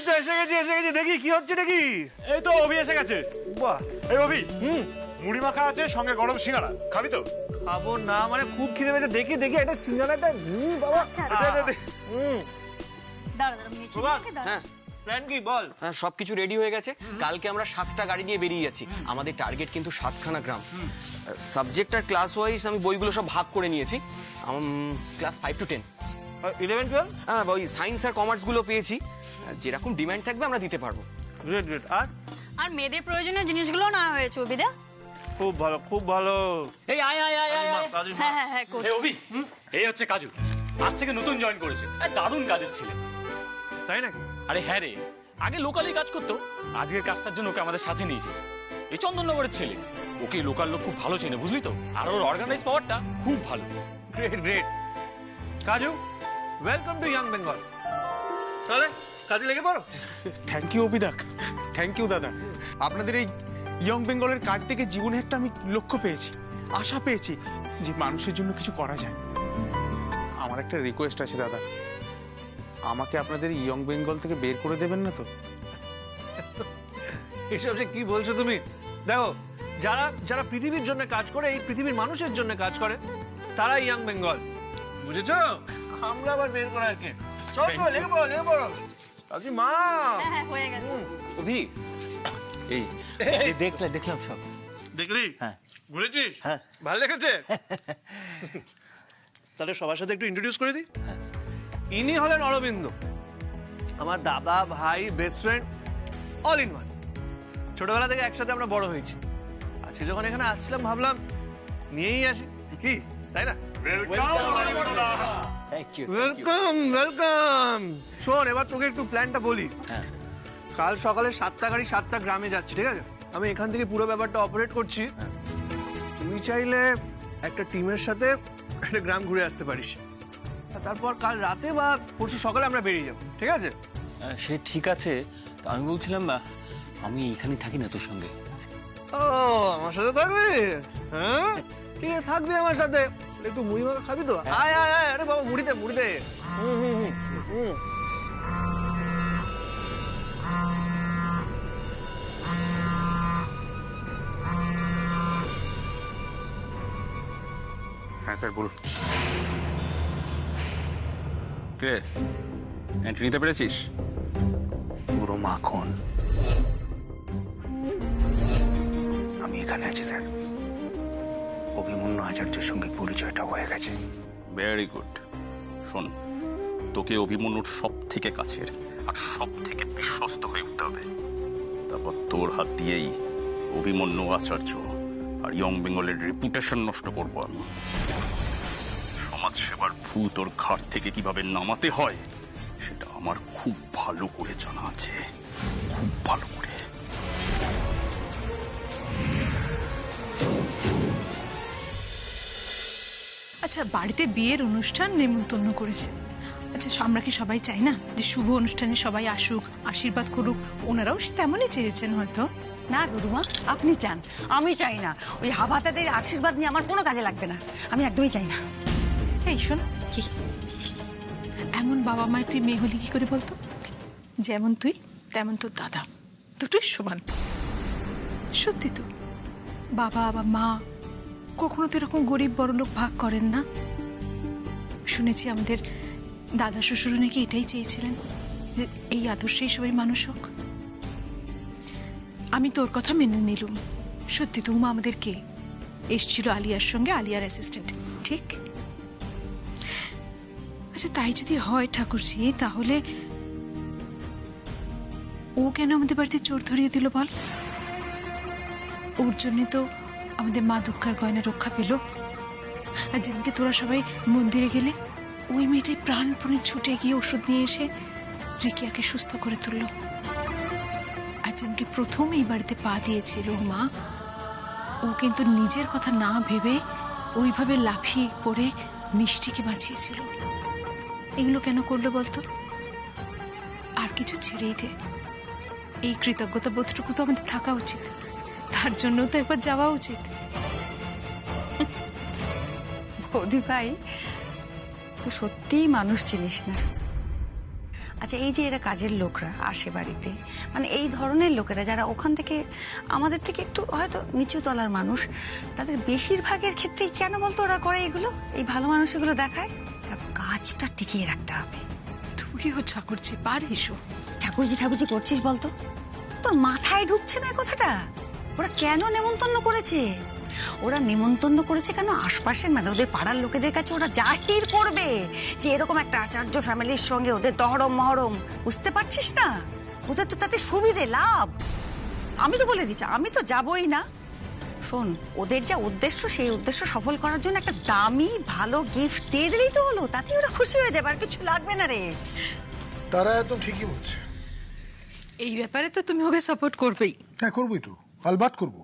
তো এসে গেছি দেখি কি হচ্ছে নাকি। এই তো অভি এসে গেছে। বাহ, এই অভি, মুড়ি মাখা আছে, সঙ্গে গরম সিঙ্গাড়া, খাবি তো? খাবো না মানে খুব খিদে পেয়েছে। দেখি একটা সিঙ্গারাটা বাবা। হ্যাঁ প্ল্যান কি বল? হ্যাঁ, সবকিছু রেডি হয়ে গেছে। কালকে আমরা 7টা গাড়ি নিয়ে বেরিয়ে যাচ্ছি। আমাদের টার্গেট কিন্তু 7খানা গ্রাম। সাবজেক্ট আর ক্লাস ওয়াইজ আমি বইগুলো সব ভাগ করে নিয়েছি। Class 5 to 10। 11 12? হ্যাঁ, ওই সায়েন্স আর কমার্স গুলো পেয়েছি। যেরকম ডিমান্ড থাকবে আমরা দিতে পারবো। গ্রেট। আর মেয়েদের প্রয়োজনীয় জিনিসগুলো না হয়েছে অভিদা। খুব ভালো। এই আয় আয় আয় আয় আয়। হ্যাঁ এই অভি, এই হচ্ছে কাজু। আজ থেকে নতুন জয়েন করেছে। দারুণ কাজের ছেলে। তাই নাকি? আরে হ্যাঁ রে, আগে লোকালি কাজ করতো, আজকের কাজটার জন্য ওকে আমাদের সাথে নিয়েছে। এই চন্দননগরের ছেলে, ওকে লোকাল লোক খুব ভালো চেনে, বুঝলি তো? আর ওর অর্গানাইজ পাওয়ারটা খুব ভালো। গ্রেট। কাজু, ওয়েলকাম টু ইয়াং বেঙ্গল। তাহলে কাজে লেগে পড়ো। থ্যাংক ইউ অভিদাক, থ্যাংক ইউ দাদা। আপনাদের এই ইয়ং বেঙ্গলের কাজ থেকে জীবনে একটা আমি লক্ষ্য পেয়েছি, আশা পেয়েছি যে মানুষের জন্য কিছু করা যায়। আমার একটা রিকোয়েস্ট আছে দাদা, আমাকে আপনাদের ইয়ং বেঙ্গল থেকে বের করে দেবেন না তো? এসব যে কি বলছো তুমি? দেখো, যারা পৃথিবীর জন্য কাজ করে, এই পৃথিবীর মানুষের জন্য কাজ করে, তারা ইয়াং বেঙ্গল, বুঝেছো? আমরা আবার বের করার কে? চল লেগে পড়ো। কাজী মা, হ্যাঁ হয়ে গেছে। অভি, এই দেখলাম সব। দেখলি? হ্যাঁ। ঘুরেছিস? হ্যাঁ। ভালো লেগেছে? তাহলে সবার সাথে একটু ইন্ট্রোডিউস করে দিই। ইনি হলেন অরবিন্দ, আমার দাদা, ভাই, best friend, all in one. ছোটবেলা থেকে একসাথে আমরা বড় হয়েছি। আজকে যখন এখানে আসছিলাম ভাবলাম নিয়েই আসি, কি তাই না? ওয়েলকাম। শোন, এবার তোকে একটু প্ল্যানটা বলি। কাল সকালে 7টা গাড়ি 7টা গ্রামে যাচ্ছে, ঠিক আছে? আমি এখান থেকে পুরো ব্যাপারটা অপারেট করছি। তুই চাইলে একটা টিমের সাথে একটা গ্রাম ঘুরে আসতে পারিস। আর তারপর কাল রাতে বা পরশু সকালে আমরা বেরিয়ে যাবো, ঠিক আছে? সে ঠিক আছে, তা আমি বলছিলাম আমি এখানে থাকি না তোর সঙ্গে। ও, আমার সাথে থাকবি? হ্যাঁ ঠিক আছে, থাকবি আমার সাথে। একটু মুড়ি মাখা খাবি তো? আয়। আরে বাবা, মুড়ি দে। হুম। হ্যাঁ স্যার, বলুন। কে এন্ট্রি নিতে পেরেছিস? পুরো মাখন। আমি এখানে আছি স্যার। অভিমন্যু আচার্যের সঙ্গে পরিচয়টা হয়ে গেছে। Very good. শোন, তোকে অভিমন্যুর সব থেকে কাছের আর সব থেকে বিশ্বস্ত হয়ে উঠতে হবে। তারপর তোর হাত দিয়েই অভিমন্যু আচার্য আর ইয়ং বেঙ্গলের রেপুটেশন নষ্ট করবো আমি। সমাজ সেবার ভূত তোর ঘাট থেকে কিভাবে নামাতে হয় সেটা আমার খুব ভালো করে জানা আছে, খুব ভালো করে। আচ্ছা, বাড়িতে বিয়ের অনুষ্ঠান নেমন্তন্ন করেছে। আচ্ছা, আমরা কি সবাই চাই না যে শুভ অনুষ্ঠানে সবাই আসুক, আশীর্বাদ করুক? ওনারাও তেমনই চেয়েছেন হয়তো। না গুরুমা, আপনি চান, আমি চাই না। ওই হাবাতাদের আশীর্বাদ নিয়ে আমার কোনো কাজে লাগবে না, আমি একদমই চাই না। এই শোন, কি এমন বাবা মায়ের তুই মেয়ে হলি কি করে বলতো? যেমন তুই তেমন তোর দাদা, দুটোই সমান। সত্যি তো, বাবা বা মা কখনো তো এরকম গরিব বড়লোক ভাগ করেন না। শুনেছি আমাদের দাদা শ্বশুর নাকি এটাই চেয়েছিলেন যে এই আদর্শেই সবাই মানুষ হোক। আমি তোর কথা মেনে নিলুম। সত্যি তো, উমা আমাদের কে এসছিল আলিয়ার সঙ্গে, আলিয়ার অ্যাসিস্ট্যান্ট, ঠিক? আচ্ছা, তাই যদি হয় ঠাকুরজি, তাহলে ও কেন আমাদের বাড়িতে চোর ধরিয়ে দিল বল? ওর জন্য তো আমাদের মা দুঃখার গয়না রক্ষা পেল। আর যেদিনকে তোরা সবাই মন্দিরে গেলে, ওই মেয়েটাই প্রাণপণে ছুটে গিয়ে ওষুধ নিয়ে এসে রিকিয়াকে সুস্থ করে তুলল। আর যেদিনকে প্রথম এই বাড়িতে পা দিয়েছিল মা, ও কিন্তু নিজের কথা না ভেবে ওইভাবে লাফিয়ে পড়ে মিষ্টিকে বাঁচিয়েছিল। এগুলো কেন করলো বলতো? আর কিছু ছেড়েই দে, এই কৃতজ্ঞতা বোধটুকু তো আমাদের থাকা উচিত। তার জন্য তো একবার যাওয়া উচিত। বৌদি ভাই, তুই সত্যিই মানুষ চিনিস না। আচ্ছা, এই যে এরা কাজের লোকরা আসে বাড়িতে, মানে এই ধরনের লোকেরা যারা ওখান থেকে আমাদের থেকে একটু হয়তো নিচু তলার মানুষ, তাদের বেশিরভাগের ক্ষেত্রেই কেন বলতো ওরা করে এগুলো, এই ভালো মানুষ এগুলো দেখায়? কারণ কাজটা টিকিয়ে রাখতে হবে। তুইও ঠাকুরজি পারিস ও। ঠাকুরজি ঠাকুরজি করছিস বলতো? তোর মাথায় ঢুকছে না এই কথাটা? ওরা কেন নেমন্তন্ন করেছে? ওরা নেমন্তন্ন করেছে কেন, আশপাশের মানে ওদের পাড়ার লোকেদের কাছে ওরা জাহির করবে যে এরকম একটা আচার্য ফ্যামিলির সঙ্গে ওদের দহরম মহরম। বুঝতে পারছিস না? ওদের তো তাতে সুবিধে, লাভ। আমি তো বলে দিচ্ছি, আমি তো যাবই না। শোন, ওদের যা উদ্দেশ্য, সেই উদ্দেশ্য সফল করার জন্য একটা দামি ভালো গিফট দিয়ে দিলেই তো হলো, তাতে ওরা খুশি হয়ে যাবে, আর কিছু লাগবে না রে। তারা একদম ঠিকই বলছে। এই ব্যাপারে তো তুমি ওকে সাপোর্ট করবেই। হ্যাঁ, করবোই তো, আলবাত করবো।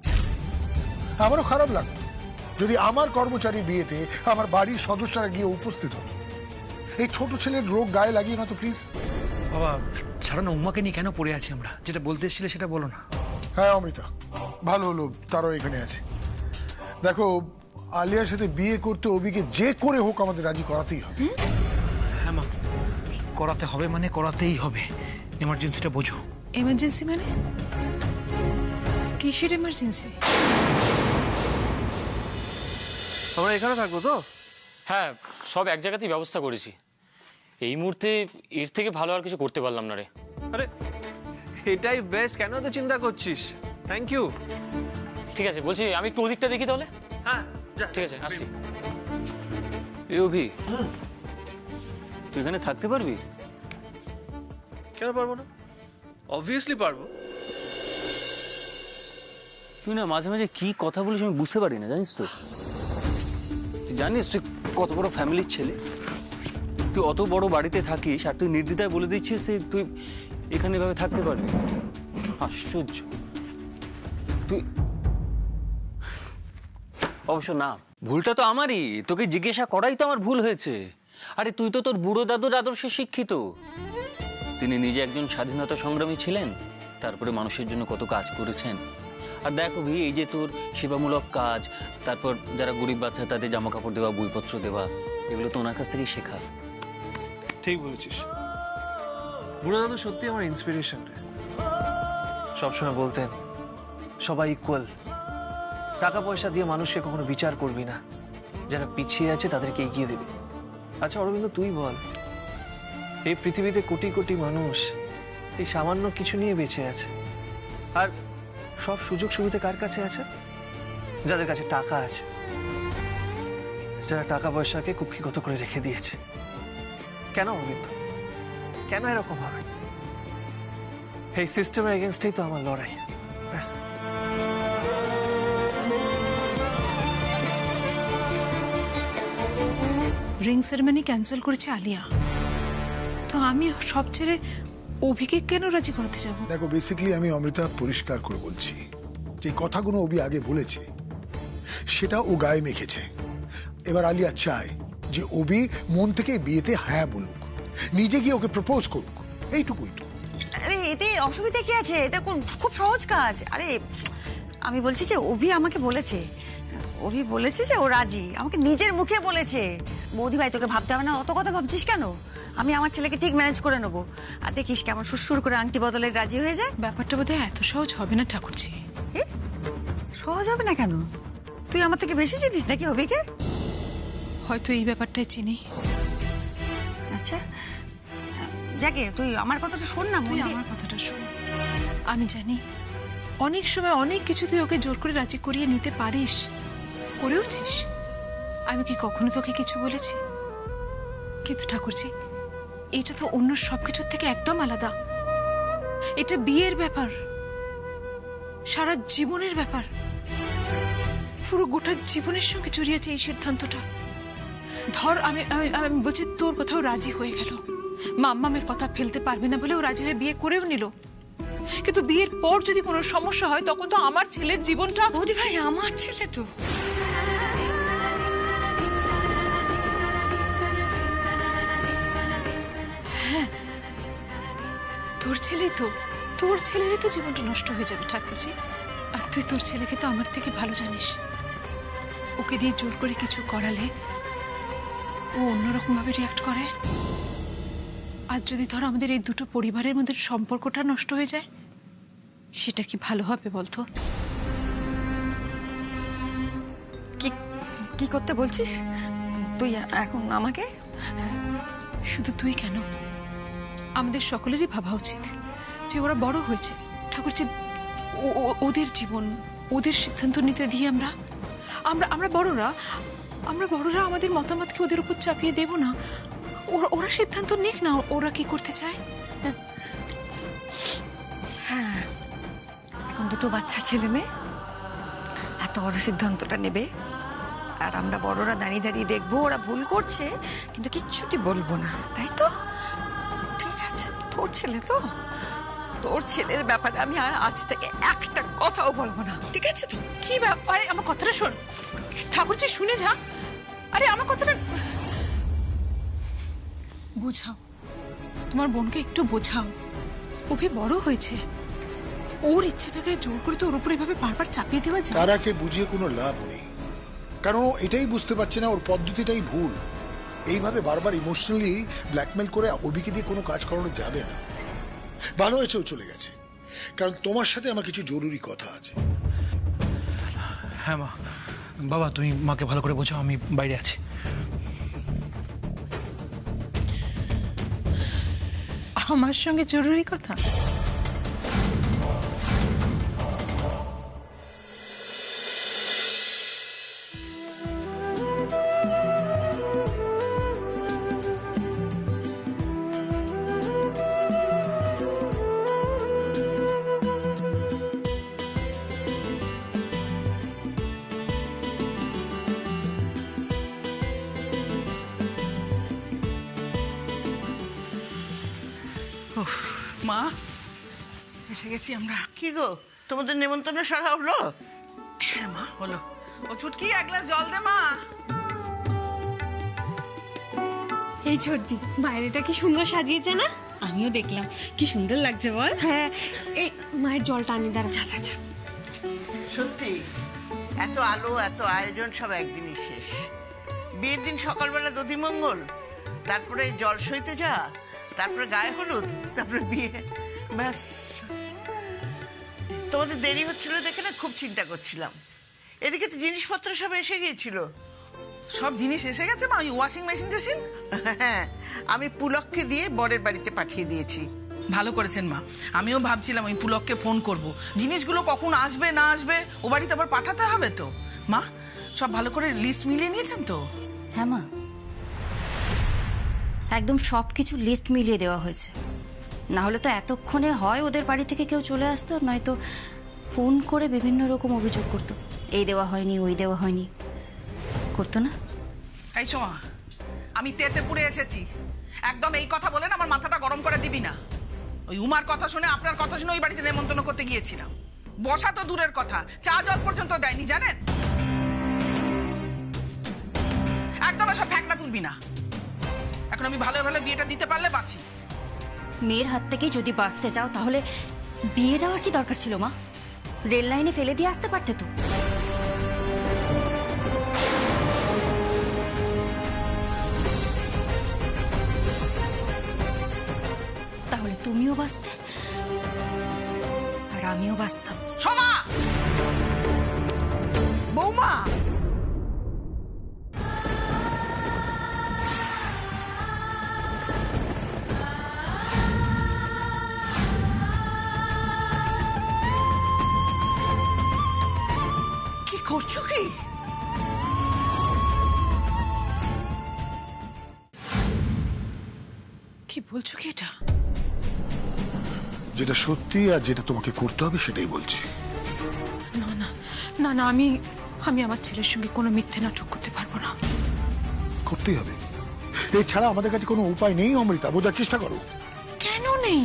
আমারও খারাপ লাগতো যদি আমার কর্মচারী বিয়েতে আমার বাড়ির সদস্যরা গিয়ে উপস্থিত হতো। এই ছোট ছেলের রোগ গায়ে লাগিয়ে না তো প্লিজ। বাবা ছাড়া না, উম্মাকে নিয়ে কেন পড়ে আছি আমরা? যেটা বলতে এসেছিলে সেটা বলো না। হ্যাঁ অমৃতা, ভালো হলো তারাও এখানে আছে। দেখো, আলিয়ার সাথে বিয়ে করতে অবিকে যে করে হোক আমাদের রাজি করাতেই হবে। হ্যাঁ মা, করাতে হবে মানে করাতেই হবে। এমার্জেন্সিটা বোঝো। এমার্জেন্সি মানে? কিসের এমার্জেন্সি? আমরা এখানে থাকবো তো? হ্যাঁ, সব এক জায়গাতেই ব্যবস্থা করেছি। এই মুহূর্তে এর থেকে ভালো আর কিছু করতে পারলাম না রে। আরে এটাই বেস্ট, কেন তো চিন্তা করছিস? Thank you. ঠিক আছে, বলছি আমি একটু ওদিকটা দেখি তাহলে। হ্যাঁ ঠিক আছে, আসছি। এ অভি, তুই এখানে থাকতে পারবি? কেন পারবো না? অবভিয়াসলি পারবো। তুই না মাঝে মাঝে কি কথা বলিস আমি বুঝতে পারি না, জানিস তো? তুই জানিস তুই কত বড় ফ্যামিলির ছেলে? তুই অত বড় বাড়িতে থাকিস আর তুই নির্দ্বিধায় বলে দিচ্ছিস যে তুই এখানে এভাবে থাকতে পারবি? আশ্চর্য। তুই অবশ্য না, ভুলটা তো আমারই, তোকে জিজ্ঞাসা করাই তো আমার ভুল হয়েছে। আরে তুই তো তোর বুড়ো দাদুর আদর্শে শিক্ষিত। তিনি নিজে একজন স্বাধীনতা সংগ্রামী ছিলেন, তারপরে মানুষের জন্য কত কাজ করেছেন। আর দেখো ভি, এই যে তোর সেবামূলক কাজ, তারপর যারা গরিব বাচ্চা তাদের জামা কাপড় দেওয়া, বইপত্র দেওয়া, এগুলো তো ওনার কাছ থেকেই শেখা। ঠিক বলেছিস, বুড়ো দাদু সত্যি আমার ইন্সপিরেশন রে। সবসময় বলতেন সবাই ইকুয়াল, টাকা পয়সা দিয়ে মানুষকে কখনো বিচার করবি না, যারা পিছিয়ে আছে তাদেরকে এগিয়ে দিবি। আচ্ছা অরবিন্দ, তুই বল, এই পৃথিবীতে কোটি কোটি মানুষ এই সামান্য কিছু নিয়ে বেঁচে আছে, আর সব সুযোগ সুবিধা কার কাছে আছে? যাদের কাছে টাকা আছে, যারা টাকা পয়সাকে কুক্ষিগত করে রেখে দিয়েছে। কেন অরবিন্দ, কেন এরকম হবে? এই সিস্টেমের এগেনস্টেই তো আমার লড়াই। ব্যাস। রিং সেরেমনি ক্যান্সেল করেছে আলিয়া, তো আমি সব ছেড়ে অভিকে কেন রাজি করতে যাব? দেখো, বেসিক্যালি আমি অমৃতা পরিষ্কার করে বলছি, যে কথাগুলো অবি আগে বলেছে সেটা ও গায়ে মেখেছে। এবার আলিয়া চায় যে অবি মন থেকে বিয়েতে হ্যাঁ বলুক, নিজে গিয়ে ওকে প্রপোজ করুক, এইটুকুই তো। আরে এতে অসুবিধা কি আছে? এটা খুব সহজ কাজ। আরে আমি বলছি যে অভি আমাকে বলেছে, অভি বলেছে যে ও রাজি, আমাকে নিজের মুখে বলেছে। বৌদি ভাই, তোকে ভাবতে হবে না, অত কথা ভাবছিস কেন? আমি আমার ছেলেকে ঠিক ম্যানেজ করে নেবো। আর দেখিস কেমন সুরসুর করে আংটি বদলে রাজি হয়ে যায়। ব্যাপারটা বোধহয় এত সহজ হবে না ঠাকুরজি। এ? সহজ হবে না কেন? তুই আমার থেকে বেশি চিনিস নাকি অভিকে? হয়তো এই ব্যাপারটাই চিনি। আচ্ছা যাকে, তুই আমার কথাটা শোন না। তুই আমার কথাটা শোন, আমি জানি অনেক সময় অনেক কিছু তুই ওকে জোর করে রাজি করিয়ে নিতে পারিস, করেওছিস। আমি কি কখনো তোকে কিছু বলেছি? কিন্তু ঠাকুরজি, এটা তো অন্য সবকিছুর থেকে একদম আলাদা। এটা বিয়ের ব্যাপার, সারা জীবনের ব্যাপার, পুরো গোটা জীবনের সঙ্গে জড়িয়েছে এই সিদ্ধান্তটা। ধর আমি আমি বলছি, তোর কোথাও রাজি হয়ে গেল, মাম্মামের কথা ফেলতে পারবে না বলে ও রাজি হয়ে বিয়ে করেও নিল, কিন্তু বিয়ের পর যদি কোনো সমস্যা হয় তখন তো আমার ছেলের জীবনটা। বৌদি ভাই, আমার ছেলে তো। হ্যাঁ, তোর ছেলেই তো, তোর ছেলেরই তো জীবনটা নষ্ট হয়ে যাবে ঠাকুরজি। আর তুই তোর ছেলেকে তো আমার থেকে ভালো জানিস, ওকে দিয়ে জোর করে কিছু করালে ও অন্যরকম ভাবে রিয়াক্ট করে। আজ যদি ধর আমাদের এই দুটো পরিবারের মধ্যে সম্পর্কটা নষ্ট হয়ে যায়, সেটা কি ভালো হবে বলতো? কি কি করতে বলছিস তুই এখন আমাকে? শুধু তুই কেন, আমাদের সকলেরই ভাবা উচিত যে ওরা বড় হয়েছে ঠাকুরজি, ওদের জীবন ওদের সিদ্ধান্ত নিতে দিয়ে আমরা বড়রা আমাদের মতামতকে ওদের উপর চাপিয়ে দেব না। ওরা সিদ্ধান্ত নিক না ওরা কি করতে চায়। হ্যাঁ, এখন দুটো বাচ্চা ছেলে মেয়ে এত বড় সিদ্ধান্তটা নেবে, আর আমরা বড়রা দাঁড়িয়ে দাঁড়িয়ে দেখবো ওরা ভুল করছে কিন্তু কিচ্ছুটি বলবো না, তাই তো? ঠিক আছে, তোর ছেলে তো, তোর ছেলের ব্যাপারে আমি আর আজ থেকে একটা কথাও বলবো না, ঠিক আছে তো? কি ব্যাপার? আমার কথাটা শোন ঠাকুরজি, শুনে যা। আরে আমার কথাটা বোঝাও, তোমার বোনকে একটু বোঝাও। অভি বড় হয়েছে, ওর ইচ্ছেটাকে জোর করে তো ওর উপর এভাবে বারবার চাপিয়ে দেওয়া যায়? তারাকে বুঝিয়ে কোনো লাভ নেই, কারণ ও এটাই বুঝতে পারছে না ওর পদ্ধতিটাই ভুল। এইভাবে বারবার ইমোশনালি ব্ল্যাকমেল করে অভিকে দিয়ে কোনো কাজ করানো যাবে না। ভালো হয়েছে ও চলে গেছে, কারণ তোমার সাথে আমার কিছু জরুরি কথা আছে। হ্যাঁ মা, বাবা তুমি মাকে ভালো করে বোঝাও, আমি বাইরে আছি। আমার সঙ্গে জরুরি কথা? মা, এসে গেছি আমরা। কি গো, তোমাদের নেমন্তন্ন সারা হলো? হ্যাঁ মা, হলো। ও ছুটকি, এক গ্লাস জল দে মা। এই ছোটদি, বাইরেটা কি সুন্দর সাজিয়েছে না? আমিও দেখলাম, কি সুন্দর লাগছে বল। হ্যাঁ, এই মায়ের জলটা আনি, দাঁড়া। যা যা যা। সত্যি এত আলো, এত আয়োজন সব একদিনই শেষ। বিয়ের দিন সকালবেলা দধিমঙ্গল, তারপরে জল সইতে যা, তারপরে গায়ে হলুদ, তারপরে বিয়ে, ব্যাস। তোমাদের দেরি হচ্ছিল দেখে না খুব চিন্তা করছিলাম। এদিকে তো জিনিসপত্র সব এসে গিয়েছিল। সব জিনিস এসে গেছে মা? ওই ওয়াশিং মেশিন টেশিন? হ্যাঁ, আমি পুলককে দিয়ে বরের বাড়িতে পাঠিয়ে দিয়েছি। ভালো করেছেন মা, আমিও ভাবছিলাম ওই পুলককে ফোন করব, জিনিসগুলো কখন আসবে না আসবে, ও বাড়িতে আবার পাঠাতে হবে তো। মা, সব ভালো করে লিস্ট মিলিয়ে নিয়েছেন তো? হ্যাঁ মা, একদম সবকিছু লিস্ট মিলিয়ে দেওয়া হয়েছে। না হলে তো এতক্ষণে হয় ওদের বাড়ি থেকে কেউ চলে আসতো, নয়তো ফোন করে বিভিন্ন রকম অভিযোগ করতো, এই দেওয়া হয়নি ওই দেওয়া হয়নি, করতো না? এই শোনা, আমি তেতেপুরে এসেছি, একদম এই কথা বলে না আমার মাথাটা গরম করে দিবি না। ওই উমার কথা শুনে, আপনার কথা শুনে ওই বাড়িতে নেমন্তন্ন করতে গিয়েছিলাম। বসা তো দূরের কথা, চা জল পর্যন্ত দেয়নি জানেন। একদম এসব ফ্যাকনা তুলবি না। এখন আমি ভালো ভালো বিয়েটা দিতে পারলে বাঁচি। মেয়ের হাত থেকেই যদি বাঁচতে চাও তাহলে বিয়ে দেওয়ার কি দরকার ছিল মা? রেল লাইনে ফেলে দিয়ে আসতে পারতে তো। তাহলে তুমিও বাঁচতে আর আমিও বাঁচতাম। সোমা, বৌমা, কি করছো কি? কি বলছো কি এটা? যেটা সত্যি আর যেটা তোমাকে করতে হবে সেটাই বলছি। না না না না, আমি আমার ছেলের সঙ্গে কোনো মিথ্যে নাটক করতে পারবো না। করতেই হবে, এছাড়া আমাদের কাছে কোনো উপায় নেই। অমৃতা, বোঝার চেষ্টা করো। কেন নেই?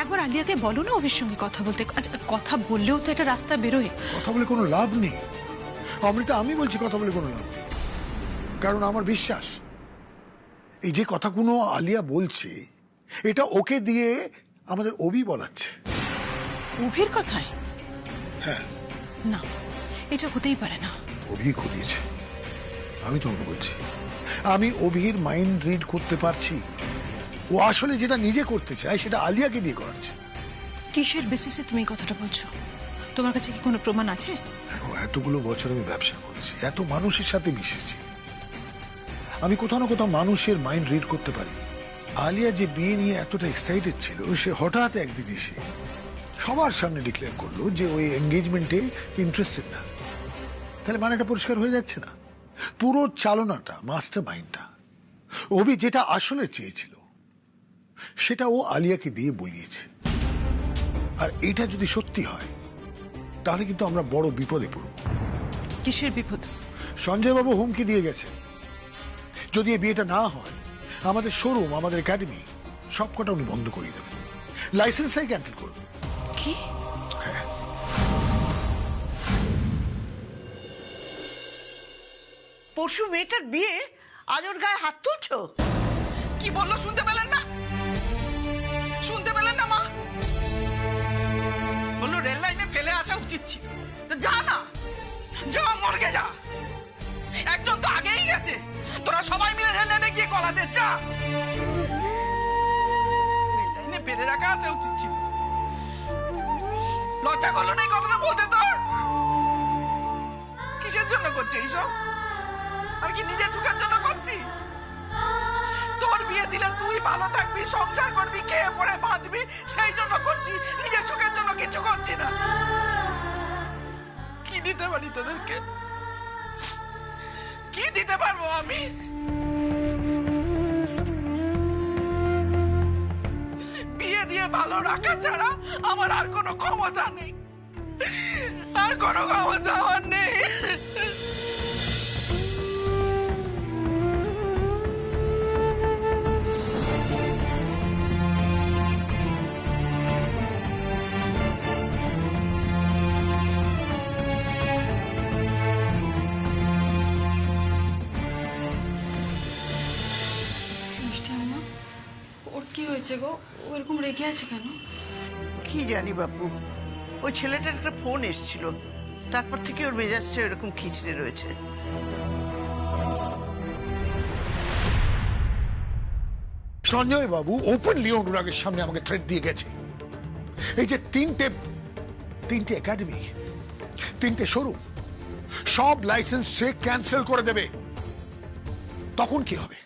একবার আলিয়াকে বলো না অভির সঙ্গে কথা বলতে। কথা বললেও তো একটা রাস্তা বেরোয়। কথা বলে কোনো লাভ নেই অমৃতা, আমি বলছি কথা বলে কোনো লাভ নেই। কারণ আমার বিশ্বাস এই যে কথাগুলো আলিয়া বলছে এটা ওকে দিয়ে আমাদের অভি বলাচ্ছে। অভির কথায়? হ্যাঁ। না, এটা হতেই পারে না। অভি ঘুরিয়েছে, আমি তোমাকে বলছি, আমি অভির মাইন্ড রিড করতে পারছি। ও আসলে যেটা নিজে করতে চায় সেটা আলিয়াকে দিয়ে করাচ্ছে। কিসের বেসিসে তুমি এই কথাটা বলছো? তোমার কাছে কি কোনো প্রমাণ আছে? দেখো, এতগুলো বছর আমি ব্যবসা করেছি, এত মানুষের সাথে মিশেছি, আমি কোথাও না কোথাও মানুষের মাইন্ড রিড করতে পারি। আলিয়া যে বিয়ে নিয়ে এতটা এক্সাইটেড ছিল, সে হঠাৎ একদিন এসে সবার সামনে ডিক্লেয়ার করলো যে ওই এঙ্গেজমেন্টে ইন্টারেস্টেড না। তাহলে মানেটা পরিষ্কার হয়ে যাচ্ছে না? পুরো চালনাটা, মাস্টার মাইন্ডটা অভি যেটা আসলে চেয়েছিল সেটা ও আলিয়াকে দিয়ে বলিয়েছে। আর এটা যদি সত্যি হয় তাহলে কিন্তু আমরা বড় বিপদে পড়ব। কিসের বিপদ? সঞ্জয় বাবু হুমকি দিয়ে গেছে, যদি এই বিয়েটা না হয় আমাদের শোরুম, আমাদের একাডেমি সবকটা উনি বন্ধ করিয়ে দেবেন, লাইসেন্সটাই ক্যান্সেল করবেন। কি? হ্যাঁ। পরশু মেয়েটার বিয়ে, আজ ওর গায়ে হাত তুলছো? কি বললো শুনতে পেলেন না? শুনতে পেলেন না মা? বললো রেল লাইনে ফেলে আসা উচিত ছিল। যা না, যা মর্গে যা। একজন তো আগেই গেছে, তোরা সবাই মিলে রেল লাইনে গিয়ে কলাতে যা। রেল লাইনে ফেলে রাখা আসা উচিত ছিল। লজ্জা করলো না এই কথাটা বলতে তোর? কিসের জন্য করছে এইসব? আর কি নিজের সুখের জন্য করছি? তোর বিয়ে দিলে তুই ভালো থাকবি, সংসার করবি, খেয়ে পড়ে বাঁচবি, সেই জন্য করছি, নিজের সুখের জন্য কিছু করছি না। কি দিতে পারি তোদেরকে? কি দিতে পারবো আমি? বিয়ে দিয়ে ভালো রাখা ছাড়া আমার আর কোনো ক্ষমতা নেই, আর কোনো ক্ষমতা আমার নেই। ওর কি হয়েছে গো? ও এরকম রেগে আছে কেন? কি জানি বাপু, ওই ছেলেটার একটা ফোন এসেছিল, তারপর থেকে ওর মেজাজটা এরকম খিচড়ে রয়েছে। সঞ্জয় বাবু ওপেনলি অনুরাগের সামনে আমাকে থ্রেট দিয়ে গেছে। এই যে তিনটে একাডেমি, তিনটে শোরুম, সব লাইসেন্স সে ক্যান্সেল করে দেবে। তখন কি হবে?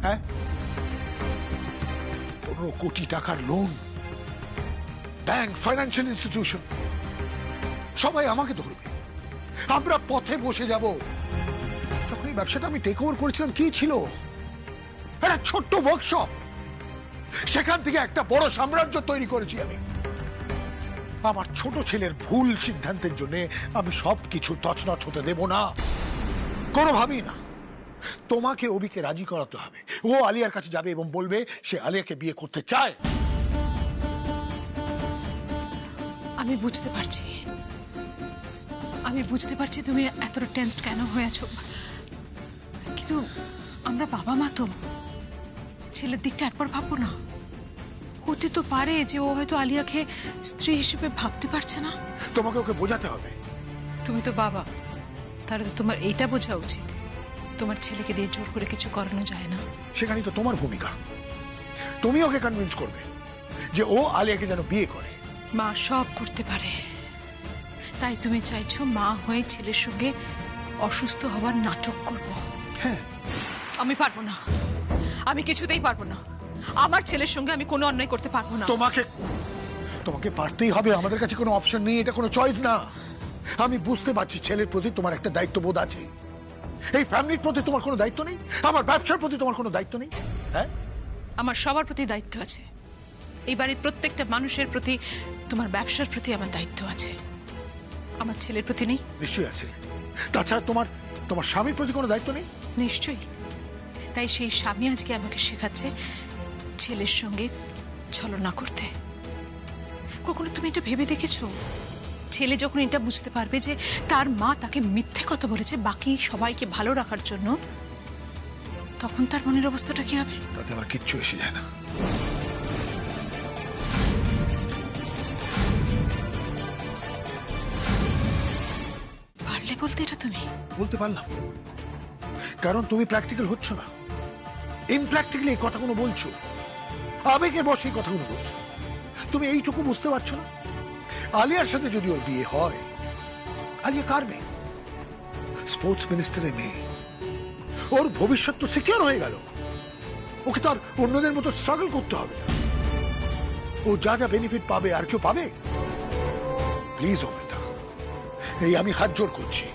হ্যাঁ, 15 কোটি টাকার লোন, ব্যাংক, ফাইন্যান্সিয়াল ইনস্টিটিউশন সবাই আমাকে ধরবে, আমরা পথে বসে যাব। যখন এই ব্যবসাটা আমি টেক ওভার করেছিলাম কি ছিল? একটা ছোট্ট ওয়ার্কশপ, সেখান থেকে একটা বড় সাম্রাজ্য তৈরি করেছি আমি। আমার ছোট ছেলের ভুল সিদ্ধান্তের জন্য আমি সবকিছু তছনছ হতে দেব না, কোনোভাবেই না। তোমাকে অভিকে রাজি করাতে হবে। ও আলিয়ার কাছে যাবে এবং বলবে সে আলিয়াকে বিয়ে করতে চায়। আমি বুঝতে পারছি তুমি এতটা টেনসড কেন হয়ে আছো, কিন্তু আমরা বাবা মা তো, ছেলের দিকটা একবার ভাববো না? হতে তো পারে যে ও হয়তো আলিয়াকে স্ত্রী হিসেবে ভাবতে পারছে না। তোমাকে ওকে বোঝাতে হবে। তুমি তো বাবা, তাহলে তো তোমার এইটা বোঝা উচিত তোমার ছেলেকে দিয়ে জোর করে কিছু করানো যায় না। সেখানেই তো তোমার ভূমিকা। তুমি ওকে কনভিন্স করবে যে ও আলিয়াকে যেন বিয়ে করে। মা সব করতে পারে, তাই তুমি চাইছো মা হয়ে ছেলের সঙ্গে অসুস্থ হওয়ার নাটক করব? হ্যাঁ। আমি পারবো না, আমি কিছুতেই পারবো না। আমার ছেলের সঙ্গে আমি কোনো অন্যায় করতে পারবো না। তোমাকে পারতেই হবে, আমাদের কাছে কোনো অপশন নেই, এটা কোনো চয়েস না। আমি বুঝতে পারছি ছেলের প্রতি তোমার একটা দায়িত্ববোধ আছে, এই ফ্যামিলির প্রতি তোমার কোনো দায়িত্ব নেই, আমার ব্যবসার প্রতি তোমার কোনো দায়িত্ব নেই। হ্যাঁ, আমার সবার প্রতি দায়িত্ব আছে, এই বাড়ির প্রত্যেকটা মানুষের প্রতি, তোমার ব্যবসার প্রতি আমার দায়িত্ব আছে। আমার ছেলের প্রতি নেই? নিশ্চয়ই আছে। তাছাড়া তোমার স্বামীর প্রতি কোনো দায়িত্ব নেই? নিশ্চয়ই। তাই সেই স্বামী আজকে আমাকে শেখাচ্ছে ছেলের সঙ্গে ছলনা করতে। কখনো তুমি এটা ভেবে দেখেছো? ছেলে যখন এটা বুঝতে পারবে যে তার মা তাকে মিথ্যে কথা বলেছে বাকি সবাইকে ভালো রাখার জন্য, তখন তার মনের অবস্থাটা কি হবে? তাতে আমার কিচ্ছু এসে যায় না। পারলে বলতে এটা তুমি? বলতে পারলাম কারণ তুমি প্র্যাকটিক্যাল হচ্ছ না, ইমপ্র্যাকটিক্যালি এই কথাগুলো বলছো। আবেগের বসে এই কথাগুলো বলছো। তুমি এইটুকু বুঝতে পারছো না? আলিয়ার সাথে যদি ওর বিয়ে হয়, আলিয়া কার মেয়ে? স্পোর্টস মিনিস্টারের মেয়ে। ওর ভবিষ্যৎ তো সিকিউর হয়ে গেল। ওকে তো আর অন্যদের মতো স্ট্রাগল করতে হবে না। ও যা যা বেনিফিট পাবে আর কেউ পাবে? প্লিজ অমৃতা, এই আমি হাত জোড় করছি,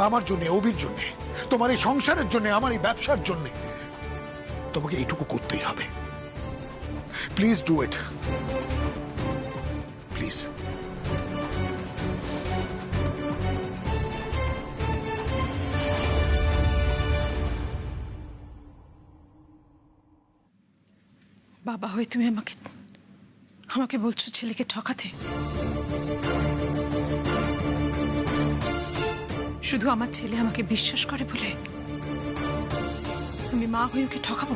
আমার জন্য, অভির জন্য, তোমার এই সংসারের জন্য, আমার এই ব্যবসার জন্য তোমাকে এইটুকু করতেই হবে। Please do it, please. বাবা হয়ে তুমি আমাকে বলছো ছেলেকে ঠকাতে? শুধু আমার ছেলে আমাকে বিশ্বাস করে বলে আমি মা হয়ে ওকে ঠকাবো?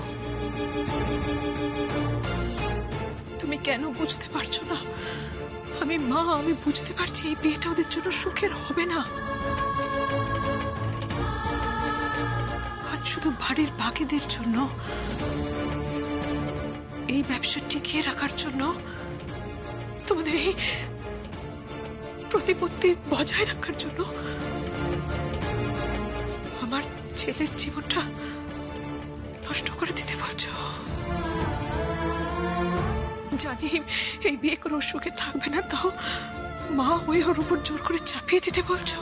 তুমি কেন বুঝতে পারছো না? আমি মা, আমি বুঝতে পারছি এই বিয়েটা ওদের জন্য সুখের হবে না। আজ শুধু বাড়ির বাকিদের জন্য, এই ব্যবসা টিকিয়ে রাখার জন্য, তোমাদের এই প্রতিপত্তি বজায় রাখার জন্য আমার ছেলের জীবনটা নষ্ট করে দিতে বলছো? জানি এই বিয়ে করে ওর সুখে থাকবে না, তাও মা হয়ে ওর উপর জোর করে চাপিয়ে দিতে বলছো?